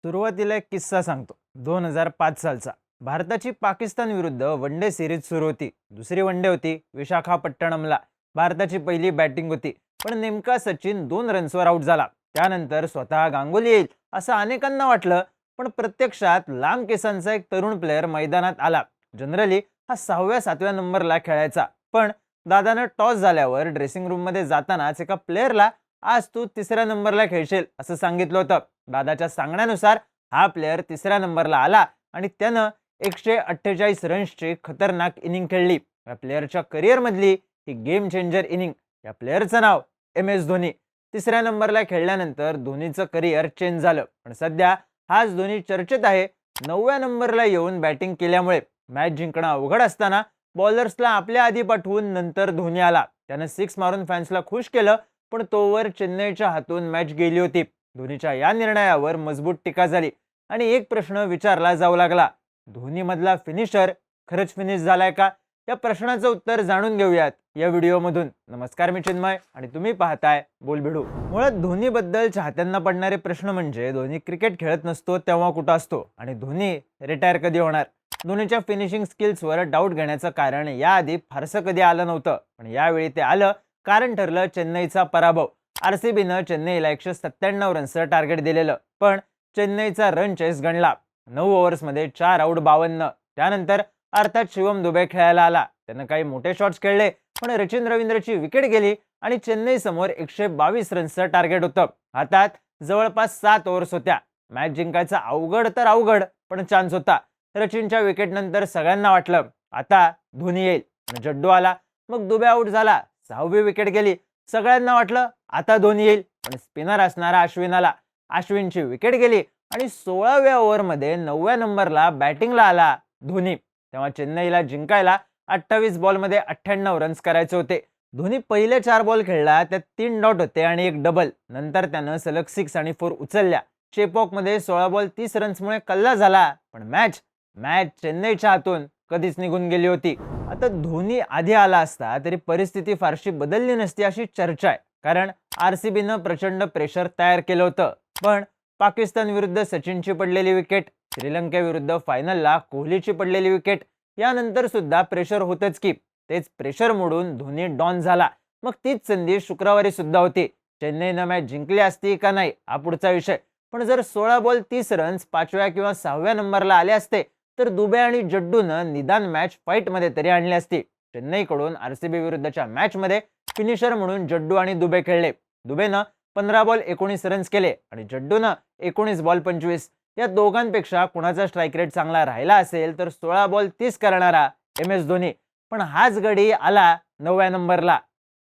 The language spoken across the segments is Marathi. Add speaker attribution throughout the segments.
Speaker 1: सुरुवातीला एक किस्सा सांगतो. 2005 सालचा. भारताची पाकिस्तान विरुद्ध वनडे सिरीज सुरू होती. दुसरी वनडे होती विशाखापट्टणमला. भारताची पहिली बॅटिंग होती. पण नेमका सचिन 2 रन्सवर आउट झाला. त्यानंतर स्वतः गांगुली येईल असं अनेकांना वाटलं. पण प्रत्यक्षात लांब केसांचा एक तरुण प्लेयर मैदानात आला. जनरली हा 6व्या-7व्या नंबरला खेळायचा. पण दादानं टॉस झाल्यावर ड्रेसिंग रूममध्ये जातानाच एका प्लेयरला आज तू 3ऱ्या नंबरला खेळशील असं सांगितलं होतं. दादाच्या सांगण्यानुसार हा प्लेयर 3ऱ्या नंबरला आला आणि त्यानं 148 रन्सची खतरनाक इनिंग खेळली. या प्लेयरच्या करिअरमधली ही गेम चेंजर इनिंग. या प्लेयरचं नाव MS धोनी. 3ऱ्या नंबरला खेळल्यानंतर धोनीचं करिअर चेंज झालं. पण सध्या हाच धोनी चर्चेत आहे. 9व्या नंबरला येऊन बॅटिंग केल्यामुळे मॅच जिंकणं अवघड असताना बॉलर्सला आपल्या आधी पाठवून नंतर धोनी आला. त्यानं 6 मारून फॅन्सला खुश केलं. पण तोवर चेन्नईच्या हातून मॅच गेली होती. धोनीच्या या निर्णयावर मजबूत टीका झाली आणि एक प्रश्न विचारला जाऊ लागला. धोनीमधला फिनिशर खरंच फिनिश झालाय का? या प्रश्नाचं उत्तर जाणून घेऊयात या व्हिडिओमधून. नमस्कार, मी चिन्मय आणि तुम्ही पाहताय बोलबिडू. मुळात धोनीबद्दल चाहत्यांना पडणारे प्रश्न म्हणजे धोनी क्रिकेट खेळत नसतो तेव्हा कुठं असतो आणि धोनी रिटायर कधी होणार? धोनीच्या फिनिशिंग स्किल्सवर डाऊट घेण्याचं कारण याआधी फारसं कधी आलं नव्हतं. पण यावेळी ते आलं. कारण ठरलं चेन्नईचा पराभव. RCBनं चेन्नईला 197 रन्सचं टार्गेट दिलेलं. पण चेन्नईचा रन चेस गणला. 9 ओव्हर्समध्ये 4 आऊट 52. त्यानंतर अर्थात शिवम दुबे खेळायला आला. त्यानं काही मोठे शॉट्स खेळले. पण सचिन रवींद्रची विकेट गेली आणि चेन्नई समोर 122 रन्सचं टार्गेट होतं. हातात जवळपास 7 ओव्हर्स होत्या. मॅच जिंकायचा अवघड तर अवघड, पण चान्स होता. सचिनच्या विकेटनंतर सगळ्यांना वाटलं आता धोनी येईल. जड्डू आला. मग दुबे आऊट झाला. 6वी विकेट गेली. सगळ्यांना वाटलं आता धोनी येईल. पण स्पिनर असणारा अश्विन आला. अश्विनची विकेट गेली आणि 16व्या ओव्हरमध्ये 9व्या नंबरला बॅटिंगला आला धोनी. तेव्हा चेन्नईला जिंकायला 28 बॉलमध्ये 98 रन्स करायचे होते. धोनी पहिले 4 बॉल खेळला. त्यात 3 डॉट होते आणि एक डबल. नंतर त्यानं सलग 6 आणि 4 उचलल्या. चेपॉकमध्ये 16 बॉल 30 रन्समुळे कल्ला झाला. पण मॅच चेन्नईच्या हातून कधीच निघून गेली होती. आता धोनी आधी आला असता तरी परिस्थिती फारशी बदलली नसती अशी चर्चा आहे. कारण RCBनं प्रचंड प्रेशर तयार केलं होतं. पण पाकिस्तान विरुद्ध सचिनची पडलेली विकेट, श्रीलंकेविरुद्ध फायनलला कोहलीची पडलेली विकेट, यानंतर सुद्धा प्रेशर होतच की. तेच प्रेशर मोडून धोनी डॉन झाला. मग तीच संधी शुक्रवारी सुद्धा होती. चेन्नईनं मॅच जिंकली असती का नाही हा पुढचा विषय. पण जर 16 बॉल 30 रन्स 5व्या किंवा 6व्या नंबरला आले असते तर दुबे आणि जड्डूनं निदान मॅच फाईटमध्ये तरी आणली असती. चेन्नईकडून RCB विरुद्धच्या मॅचमध्ये फिनिशर म्हणून जड्डू आणि दुबे खेळले. दुबेनं 15 बॉल 19 रन्स केले आणि जड्डूनं 19 बॉल 25. या दोघांपेक्षा कुणाचा स्ट्राईक रेट चांगला राहिला असेल तर 16 बॉल 30 करणारा MS धोनी. पण हाच गडी आला 9व्या नंबरला.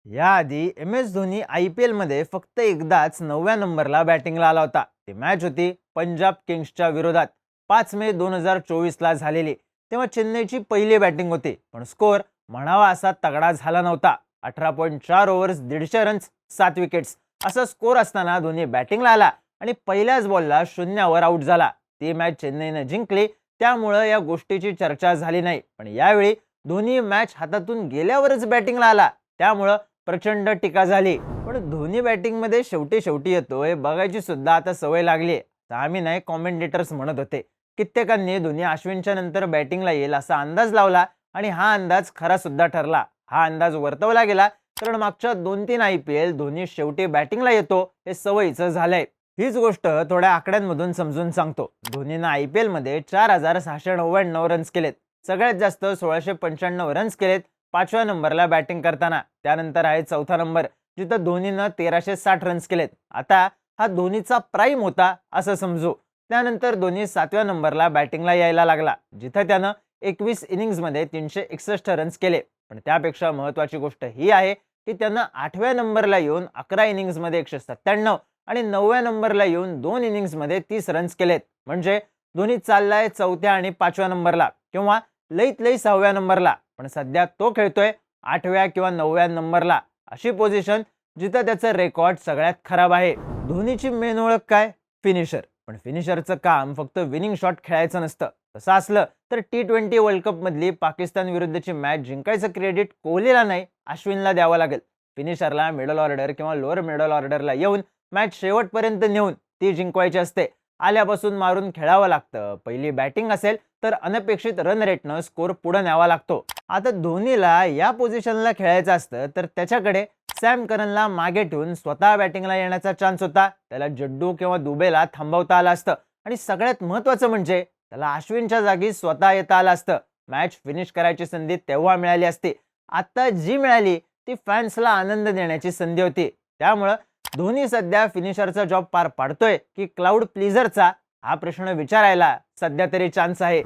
Speaker 1: याआधी MS धोनी IPL मध्ये फक्त एकदाच 9व्या नंबरला बॅटिंगला आला होता. ती मॅच होती पंजाब किंग्सच्या विरोधात 5 मे 2024 ला झालेली. तेव्हा चेन्नईची पहिली बॅटिंग होती. पण स्कोअर म्हणावा असा तगडा झाला नव्हता. 18.4 ओव्हर्स 150 रन्स 7 विकेट्स असा स्कोअर असताना धोनी बॅटिंगला आला आणि पहिल्याच बॉलला 0वर आऊट झाला. ती मॅच चेन्नईनं जिंकली. त्यामुळे या गोष्टीची चर्चा झाली नाही. पण यावेळी धोनी मॅच हातातून गेल्यावरच बॅटिंगला आला. त्यामुळे प्रचंड टीका झाली. पण धोनी बॅटिंगमध्ये शेवटी येतोय बघायची सुद्धा आता सवय लागली. आम्ही नाही, कॉमेंटेटर्स म्हणत होते. कित्येकांनी धोनी अश्विनच्या नंतर बॅटिंगला येईल असा अंदाज लावला आणि हा अंदाज खरा सुद्धा ठरला. हा अंदाज वर्तवला गेला कारण मागच्या 2-3 IPL धोनी शेवटी बॅटिंगला येतो हे सवयीचं झालंय. हीच गोष्ट थोड्या आकड्यांमधून समजून सांगतो. धोनीनं IPL मध्ये 4699 रन्स केलेत. सगळ्यात जास्त 1695 रन्स केलेत 5व्या नंबरला बॅटिंग करताना. त्यानंतर आहे 4था नंबर जिथं धोनीनं 1360 रन्स केलेत. आता हा धोनीचा प्राईम होता असं समजू. त्यानंतर धोनी 7व्या नंबरला बॅटिंगला यायला लागला जिथं त्यानं 21 इनिंग्समध्ये 361 रन्स केले. पण त्यापेक्षा महत्त्वाची गोष्ट ही आहे की त्यानं 8व्या नंबरला येऊन 11 इनिंग्समध्ये 197 आणि 9व्या नंबरला येऊन 2 इनिंग्समध्ये 30 रन्स केलेत. म्हणजे धोनी चाललाय 4थ्या आणि 5व्या नंबरला किंवा लईत लई 6व्या नंबरला. पण सध्या तो खेळतोय 8व्या किंवा 9व्या नंबरला. अशी पोझिशन जिथं त्याचं रेकॉर्ड सगळ्यात खराब आहे. धोनीची मेन ओळख काय? फिनिशर. पण फिनिशरचं काम फक्त विनिंग शॉट खेळायचं नसतं. तसं असलं तर T20 वर्ल्ड कप मधली पाकिस्तान विरुद्धची मॅच जिंकायचं क्रेडिट कोहलीला नाही अश्विनला द्यावं लागेल. फिनिशरला मिडल ऑर्डर किंवा लोअर मिडल ऑर्डरला येऊन मॅच शेवटपर्यंत नेऊन ती जिंकवायची असते. आल्यापासून मारून खेळावं लागतं. पहिली बॅटिंग असेल तर अनपेक्षित रन रेटनं स्कोर पुढे न्यावा लागतो. आता धोनीला या पोझिशनला खेळायचं असतं तर त्याच्याकडे सॅम करनला मागे ठेवून स्वतः बॅटिंगला येण्याचा चान्स होता. त्याला जड्डू किंवा दुबेला थांबवता आलं असतं आणि सगळ्यात महत्त्वाचं म्हणजे त्याला अश्विनच्या जागी स्वतः येता आलं असतं. मॅच फिनिश करायची संधी तेव्हा मिळाली असती. आता जी मिळाली ती फॅन्सला आनंद देण्याची संधी होती. त्यामुळं धोनी सध्या फिनिशरचा जॉब पार पाडतोय की क्लाउड प्लीजरचा, हा प्रश्न विचारायला सध्या तरी चान्स आहे.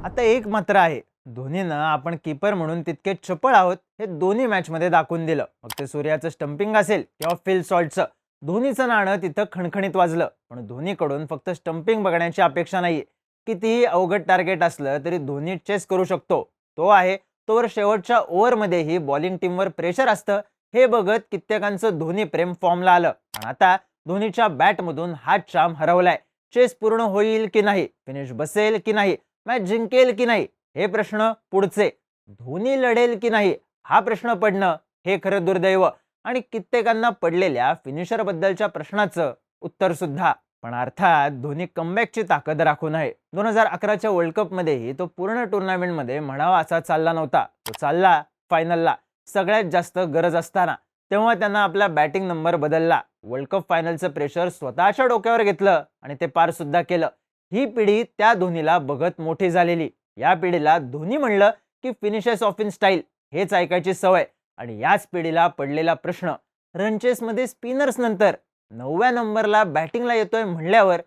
Speaker 1: आता एक मात्र आहे, धोनीनं आपण कीपर म्हणून तितके चपळ आहोत हे दोन्ही मॅचमध्ये दाखवून दिलं. मग ते सूर्याचं स्टंपिंग असेल किंवा फिल सॉल्टचं, धोनीचं नाणं तिथं खणखणीत वाजलं. पण धोनीकडून फक्त स्टंपिंग बघण्याची अपेक्षा नाहीये. कितीही अवघड टार्गेट असलं तरी धोनी चेस करू शकतो. तो आहे तोवर शेवटच्या ओव्हरमध्येही बॉलिंग टीमवर प्रेशर असतं हे बघत कित्येकांचं धोनी प्रेम फॉर्मला आलं. पण आता धोनीच्या बॅटमधून हा चाम हरवलाय. चेस पूर्ण होईल की नाही, फिनिश बसेल की नाही, मॅच जिंकेल की नाही, हे प्रश्न पुढचे. धोनी लढेल की नाही हा प्रश्न पडणं हे खरं दुर्दैव आणि कित्येकांना पडलेल्या फिनिशर बद्दलच्या प्रश्नाचं उत्तर सुद्धा. पण अर्थात धोनी कमबॅकची ताकद राखून आहे. 2011च्या वर्ल्ड कप मध्येही तो पूर्ण टुर्नामेंटमध्ये म्हणावा असा चालला नव्हता. तो चालला फायनलला सगळ्यात जास्त गरज असताना. तेव्हा त्यांना आपला बॅटिंग नंबर बदलला. वर्ल्ड कप फायनलचं प्रेशर स्वतःच्या डोक्यावर घेतलं आणि ते पार सुद्धा केलं. ही पिढी त्या धोनीला बघत मोठी झालेली. या पिढीला धोनी म्हणलं की फिनिशर्स ऑफ इन स्टाईल हेच ऐकायची सवय. आणि याच पिढीला पडलेला प्रश्न, रनचेसमध्ये स्पिनर्स नंतर 9व्या नंबरला बॅटिंगला येतोय म्हणल्यावर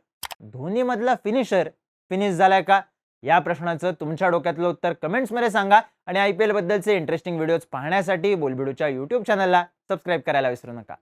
Speaker 1: धोनी मधला फिनिशर फिनिश झालाय का? या प्रश्नाचं तुमच्या डोक्यातलं उत्तर कमेंट्समध्ये सांगा आणि IPL बद्दलचे इंटरेस्टिंग व्हिडिओज पाहण्यासाठी बोलबिडूच्या YouTube चॅनलला सबस्क्राईब करायला विसरू नका.